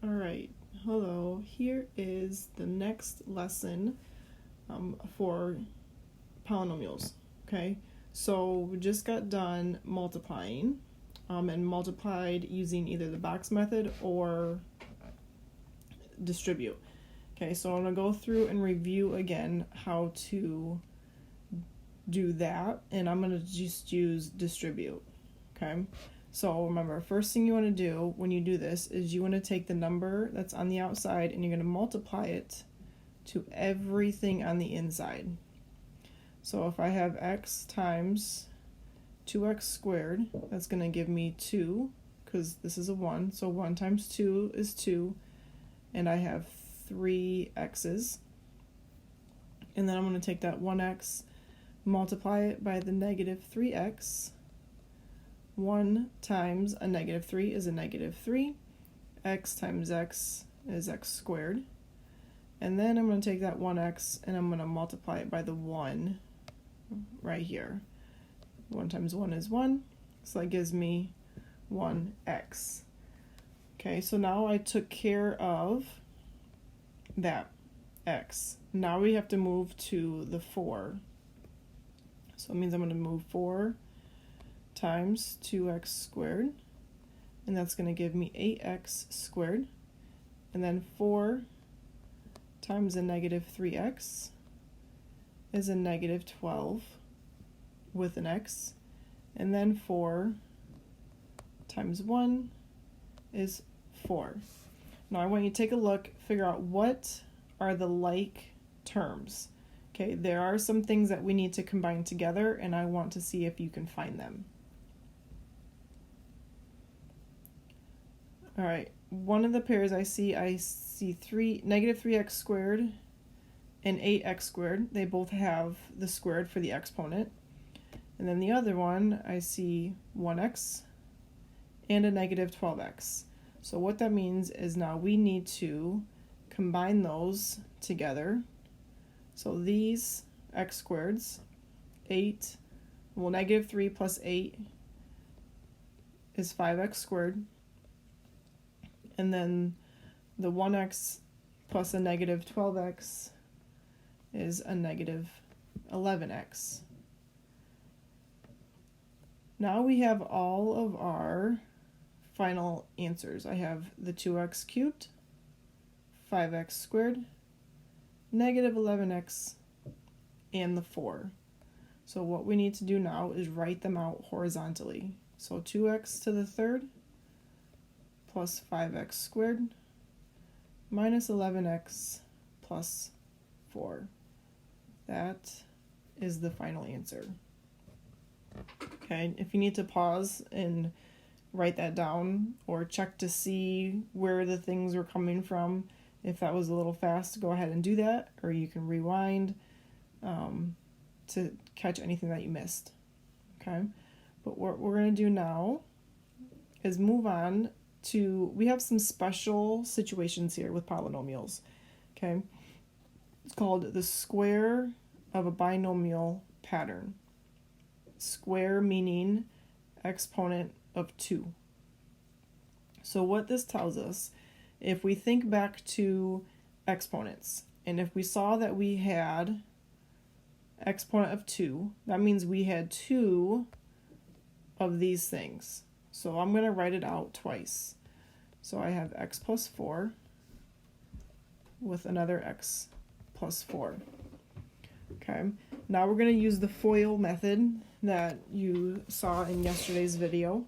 Alright, hello. Here is the next lesson for polynomials. Okay, so we just got done multiplying and multiplied using either the box method or distribute. Okay, so I'm going to go through and review again how to do that, and I'm going to just use distribute. Okay, so remember, first thing you want to do when you do this is you want to take the number that's on the outside and you're going to multiply it to everything on the inside. So if I have x times 2x squared, that's going to give me 2, because this is a 1, so 1 times 2 is 2, and I have 3 x's. And then I'm going to take that 1x, multiply it by the negative 3x. 1 times a negative 3 is a negative 3. X times x is x squared. And then I'm going to take that 1x and I'm going to multiply it by the 1 right here. 1 times 1 is 1, so that gives me 1x. Okay, so now I took care of that x. Now we have to move to the 4. So it means I'm going to move 4 times 2x squared, and that's going to give me 8x squared. And then 4 times a negative 3x is a negative 12 with an x. And then 4 times 1 is 4. Now I want you to take a look, figure out what are the like terms. Okay, there are some things that we need to combine together, and I want to see if you can find them. All right, one of the pairs I see negative 3x squared and 8x squared. They both have the squared for the exponent. And then the other one, I see 1x and a negative 12x. So what that means is now we need to combine those together. So these x squareds, negative 3 plus 8 is 5x squared. And then the 1x plus a negative 12x is a negative 11x. Now we have all of our final answers. I have the 2x cubed, 5x squared, negative 11x, and the 4. So what we need to do now is write them out horizontally. So 2x to the third plus 5x squared minus 11x plus 4. That is the final answer. Okay, if you need to pause and write that down or check to see where the things were coming from, if that was a little fast, go ahead and do that, or you can rewind to catch anything that you missed. Okay, but what we're going to do now is move on to, we have some special situations here with polynomials. Okay, it's called the square of a binomial pattern. Square meaning exponent of 2. So what this tells us, if we think back to exponents, and if we saw that we had exponent of 2, that means we had 2 of these things. So I'm going to write it out twice. So I have x plus 4 with another x plus 4. Okay, now we're going to use the FOIL method that you saw in yesterday's video.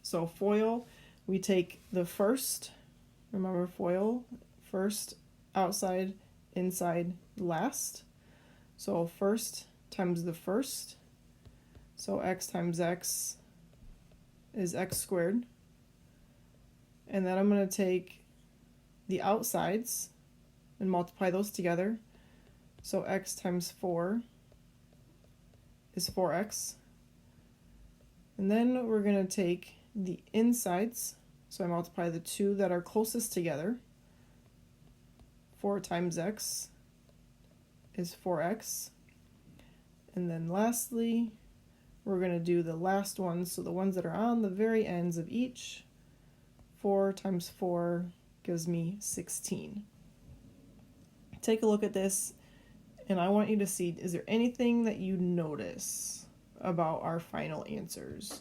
So FOIL, we take the first, remember FOIL, first, outside, inside, last. So first times the first, so x times x is x squared. And then I'm going to take the outsides and multiply those together. So x times 4 is 4x. And then we're going to take the insides. So I multiply the two that are closest together. 4 times x is 4x. And then lastly, we're going to do the last ones, so the ones that are on the very ends of each. 4 times 4 gives me 16. Take a look at this, and I want you to see, is there anything that you notice about our final answers?